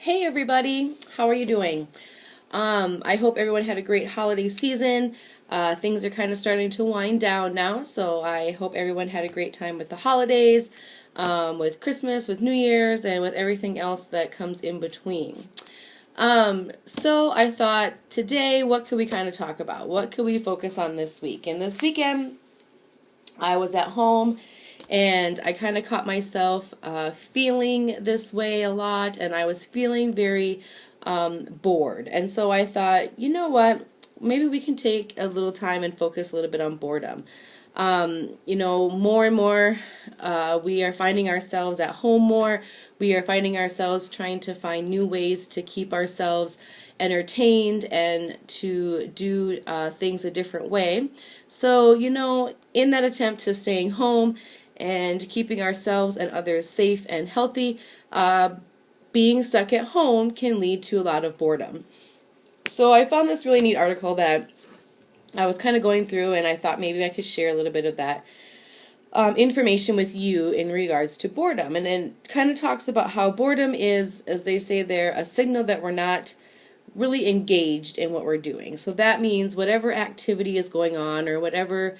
Hey everybody, how are you doing? I hope everyone had a great holiday season. Things are kind of starting to wind down now, so I hope everyone had a great time with the holidays, with Christmas, with New Year's, and with everything else that comes in between. So I thought today, what could we kind of talk about? What could we focus on this week? And this weekend, I was at home and I kind of caught myself feeling this way a lot, and I was feeling very bored. And so I thought, you know what? Maybe we can take a little time and focus a little bit on boredom. More and more, we are finding ourselves at home more. We are finding ourselves trying to find new ways to keep ourselves entertained and to do things a different way. So, in that attempt to staying home and keeping ourselves and others safe and healthy, being stuck at home can lead to a lot of boredom. So I found this really neat article that I was kind of going through, and I thought maybe I could share a little bit of that information with you in regards to boredom. And it kind of talks about how boredom is, as they say there, a signal that we're not really engaged in what we're doing. So that means whatever activity is going on, or whatever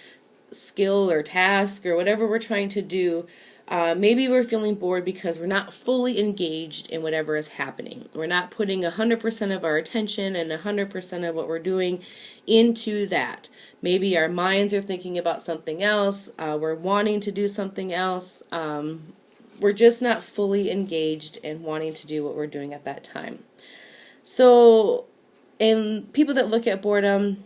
skill or task or whatever we're trying to do, maybe we're feeling bored because we're not fully engaged in whatever is happening. We're not putting 100% of our attention and 100% of what we're doing into that. Maybe our minds are thinking about something else. We're wanting to do something else. We're just not fully engaged in wanting to do what we're doing at that time. So, and people that look at boredom,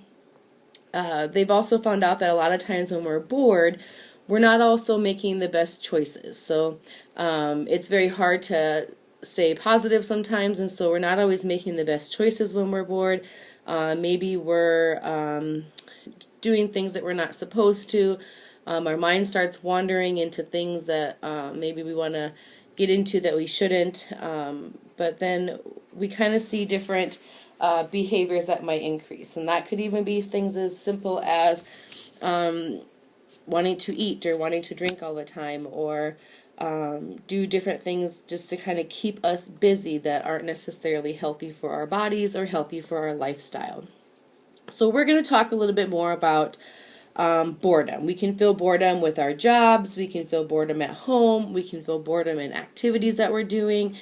they've also found out that a lot of times when we're bored, we're not also making the best choices. So it's very hard to stay positive sometimes, and so we're not always making the best choices when we're bored. Maybe we're doing things that we're not supposed to. Our mind starts wandering into things that maybe we want to get into that we shouldn't. But then we kind of see different behaviors that might increase. And that could even be things as simple as wanting to eat or wanting to drink all the time, or do different things just to kind of keep us busy that aren't necessarily healthy for our bodies or healthy for our lifestyle. So we're going to talk a little bit more about boredom. We can feel boredom with our jobs. We can feel boredom at home. We can feel boredom in activities that we're doing.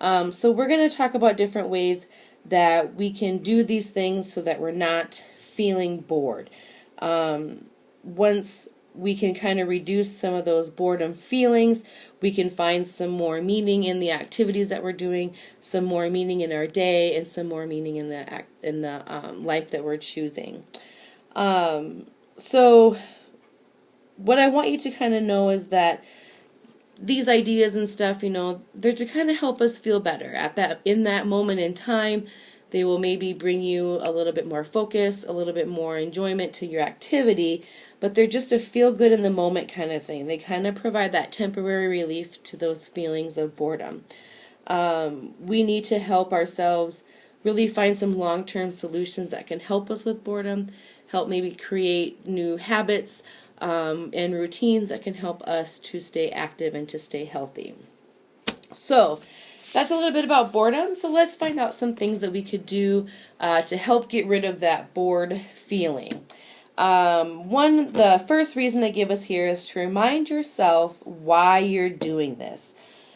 So we're going to talk about different ways that we can do these things so that we're not feeling bored. Once we can kind of reduce some of those boredom feelings, we can find some more meaning in the activities that we're doing, some more meaning in our day, and some more meaning in the life that we're choosing. So what I want you to kind of know is that these ideas and stuff, they're to kind of help us feel better in that moment in time. They will maybe bring you a little bit more focus, a little bit more enjoyment to your activity, but they're just a feel good in the moment kind of thing. They kind of provide that temporary relief to those feelings of boredom. We need to help ourselves really find some long-term solutions that can help us with boredom, help maybe create new habits, and routines that can help us to stay active and to stay healthy. So that's a little bit about boredom. So let's find out some things that we could do to help get rid of that bored feeling. The first reason they give us here is to remind yourself why you're doing this.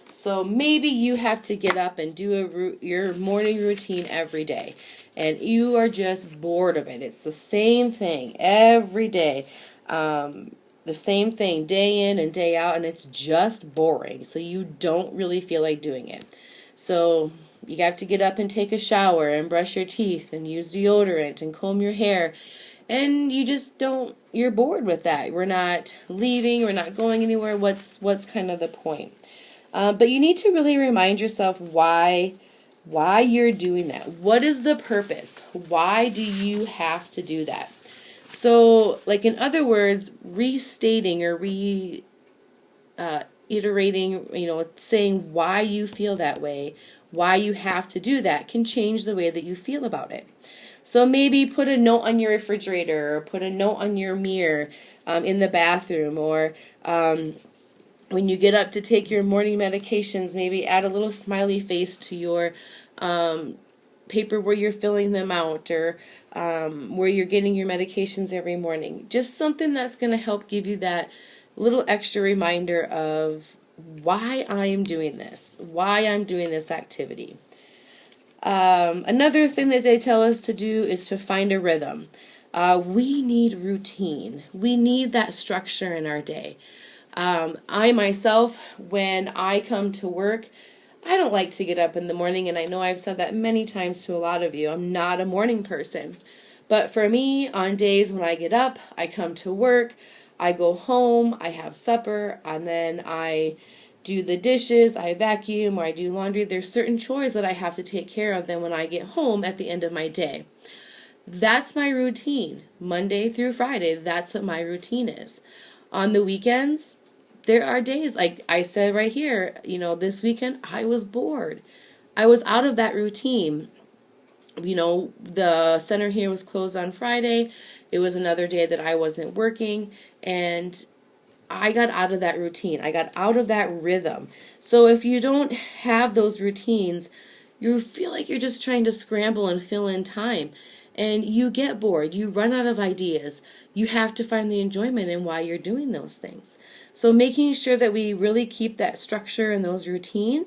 So maybe you have to get up and do your morning routine every day, and you are just bored of it. It's the same thing every day. The same thing day in and day out, and it's just boring, so you don't really feel like doing it. So you have to get up and take a shower and brush your teeth and use deodorant and comb your hair, and you're bored with that. We're not leaving, we're not going anywhere. What's kind of the point? But you need to really remind yourself why you're doing that. What is the purpose? Why do you have to do that? So, like, in other words, restating or iterating, saying why you feel that way, why you have to do that, can change the way that you feel about it. So maybe put a note on your refrigerator, or put a note on your mirror in the bathroom, or When you get up to take your morning medications, maybe add a little smiley face to your paper where you're filling them out, or where you're getting your medications every morning. Just something that's going to help give you that little extra reminder of why I am doing this, why I'm doing this activity. Another thing that they tell us to do is to find a rhythm. We need routine. We need that structure in our day. I myself, when I come to work, I don't like to get up in the morning, and I know I've said that many times to a lot of you. I'm not a morning person. But for me, on days when I get up, I come to work, I go home, I have supper, and then I do the dishes, I vacuum, or I do laundry. There's certain chores that I have to take care of then when I get home at the end of my day. That's my routine. Monday through Friday, that's what my routine is. On the weekends, there are days, like I said right here, this weekend I was bored. I was out of that routine. The center here was closed on Friday. It was another day that I wasn't working, and I got out of that routine. I got out of that rhythm. So if you don't have those routines, you feel like you're just trying to scramble and fill in time. And you get bored. You run out of ideas. You have to find the enjoyment in why you're doing those things. So making sure that we really keep that structure and those routine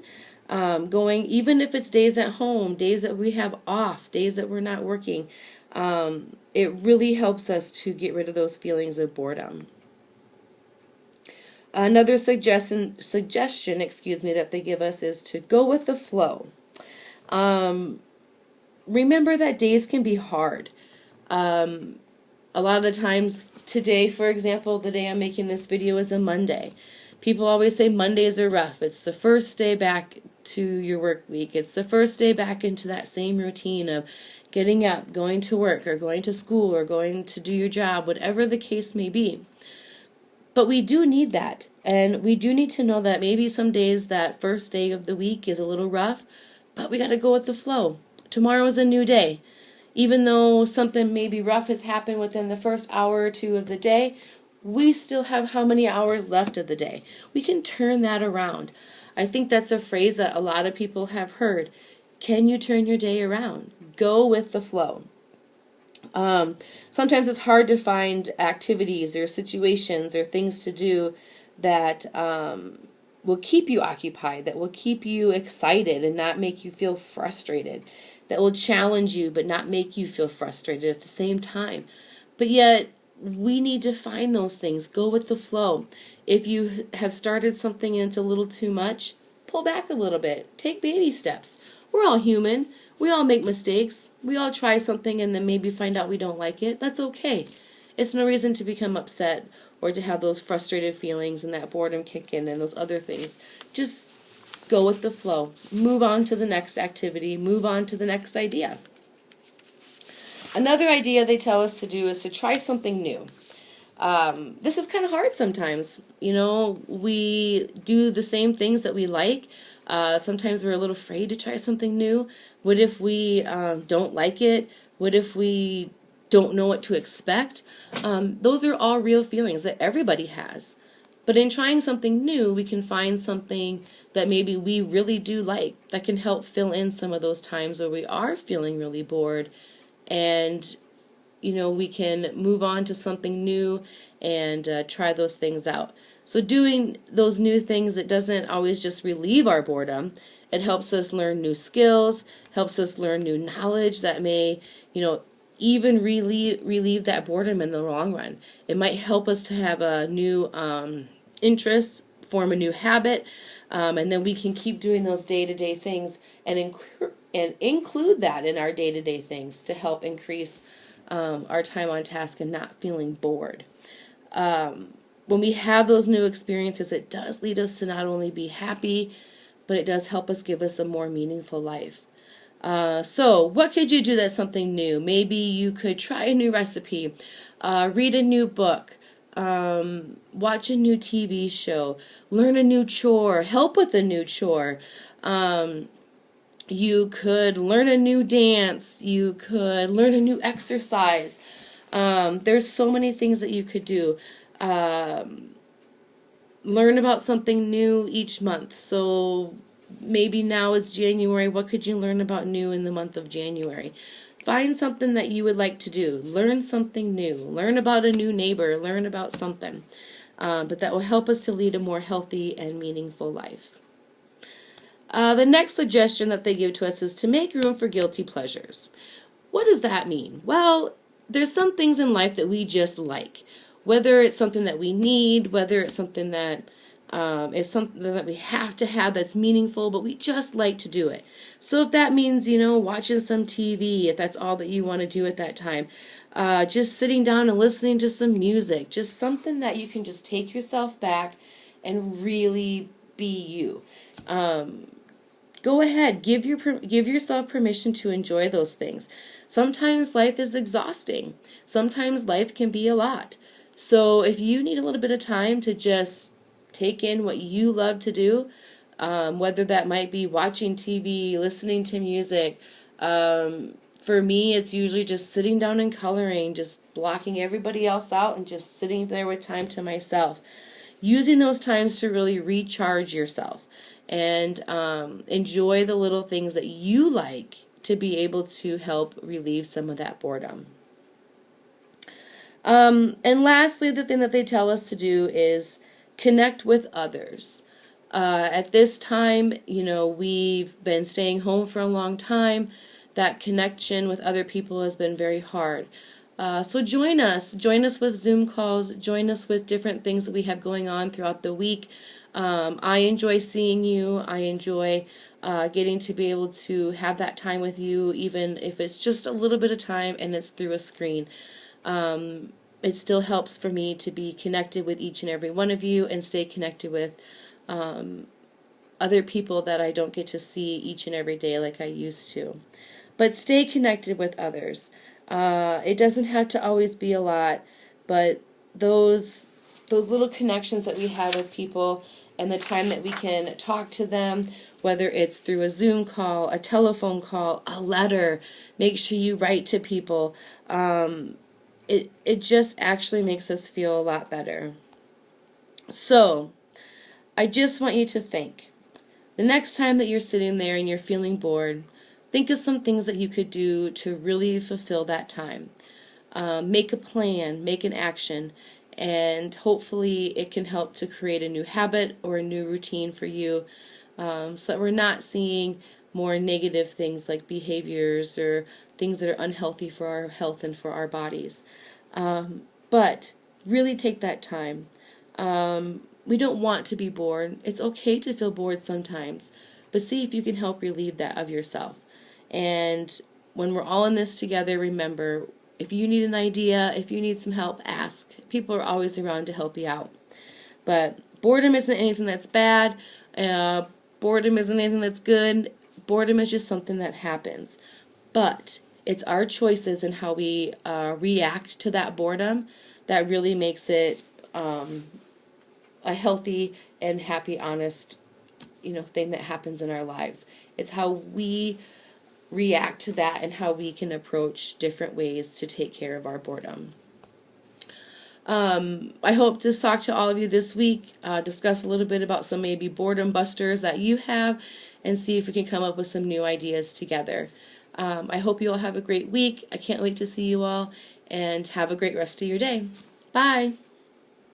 going, even if it's days at home, days that we have off, days that we're not working, it really helps us to get rid of those feelings of boredom. Another suggestion, that they give us is to go with the flow. Remember that days can be hard. A lot of the times, today, for example, the day I'm making this video is a Monday. People always say Mondays are rough. It's the first day back to your work week. It's the first day back into that same routine of getting up, going to work, or going to school, or going to do your job, whatever the case may be. But we do need that, and we do need to know that maybe some days that first day of the week is a little rough, but we got to go with the flow. Tomorrow is a new day. Even though something maybe rough has happened within the first hour or two of the day, we still have how many hours left of the day? We can turn that around. I think that's a phrase that a lot of people have heard. Can you turn your day around? Go with the flow. Sometimes it's hard to find activities or situations or things to do that will keep you occupied, that will keep you excited and not make you feel frustrated, that will challenge you but not make you feel frustrated at the same time. But yet, we need to find those things. Go with the flow. If you have started something and it's a little too much, pull back a little bit. Take baby steps. We're all human. We all make mistakes. We all try something and then maybe find out we don't like it. That's okay. It's no reason to become upset or to have those frustrated feelings and that boredom kick in and those other things. Just go with the flow. Move on to the next activity. Move on to the next idea. Another idea they tell us to do is to try something new. This is kind of hard sometimes. We do the same things that we like. Sometimes we're a little afraid to try something new. What if we don't like it? What if we don't know what to expect? Those are all real feelings that everybody has. But in trying something new, we can find something that maybe we really do like that can help fill in some of those times where we are feeling really bored. And, we can move on to something new and try those things out. So doing those new things, it doesn't always just relieve our boredom. It helps us learn new skills, helps us learn new knowledge that may, even relieve that boredom in the long run. It might help us to have a new interest, form a new habit, and then we can keep doing those day-to-day things and include that in our day-to-day things to help increase our time on task and not feeling bored. When we have those new experiences, it does lead us to not only be happy, but it does help us give us a more meaningful life. So what could you do that's something new? Maybe you could try a new recipe, read a new book, watch a new TV show, learn a new chore, help with a new chore. You could learn a new dance. You could learn a new exercise. There's so many things that you could do. learn about something new each month. So maybe now is January. What could you learn about new in the month of January? Find something that you would like to do. Learn something new. Learn about a new neighbor. Learn about something. But that will help us to lead a more healthy and meaningful life. The next suggestion that they give to us is to make room for guilty pleasures. What does that mean? Well, there's some things in life that we just like. Whether it's something that we need, whether it's something that is something that we have to have that's meaningful, but we just like to do it. So if that means, watching some TV, if that's all that you want to do at that time, just sitting down and listening to some music, just something that you can just take yourself back and really be you. Go ahead, give yourself permission to enjoy those things. Sometimes life is exhausting. Sometimes life can be a lot. So if you need a little bit of time to just take in what you love to do, whether that might be watching TV, listening to music. For me, it's usually just sitting down and coloring, just blocking everybody else out and just sitting there with time to myself. Using those times to really recharge yourself and enjoy the little things that you like to be able to help relieve some of that boredom. And lastly, the thing that they tell us to do is connect with others. At this time, we've been staying home for a long time. That connection with other people has been very hard. So join us. Join us with Zoom calls. Join us with different things that we have going on throughout the week. I enjoy seeing you. I enjoy getting to be able to have that time with you, even if it's just a little bit of time and it's through a screen. It still helps for me to be connected with each and every one of you and stay connected with other people that I don't get to see each and every day like I used to. But stay connected with others. It doesn't have to always be a lot, but those little connections that we have with people and the time that we can talk to them, whether it's through a Zoom call, a telephone call, a letter, make sure you write to people. It just actually makes us feel a lot better. So, I just want you to think. The next time that you're sitting there and you're feeling bored, think of some things that you could do to really fulfill that time. Make a plan, make an action, and hopefully it can help to create a new habit or a new routine for you so that we're not seeing more negative things like behaviors or things that are unhealthy for our health and for our bodies. But really take that time. We don't want to be bored. It's okay to feel bored sometimes, but see if you can help relieve that of yourself. And when we're all in this together, remember, if you need an idea, if you need some help, ask. People are always around to help you out. But boredom isn't anything that's bad. Boredom isn't anything that's good. Boredom is just something that happens. But it's our choices and how we react to that boredom that really makes it a healthy and happy, honest, thing that happens in our lives. It's how we react to that and how we can approach different ways to take care of our boredom. I hope to talk to all of you this week, discuss a little bit about some maybe boredom busters that you have, and see if we can come up with some new ideas together. I hope you all have a great week. I can't wait to see you all, and have a great rest of your day. Bye.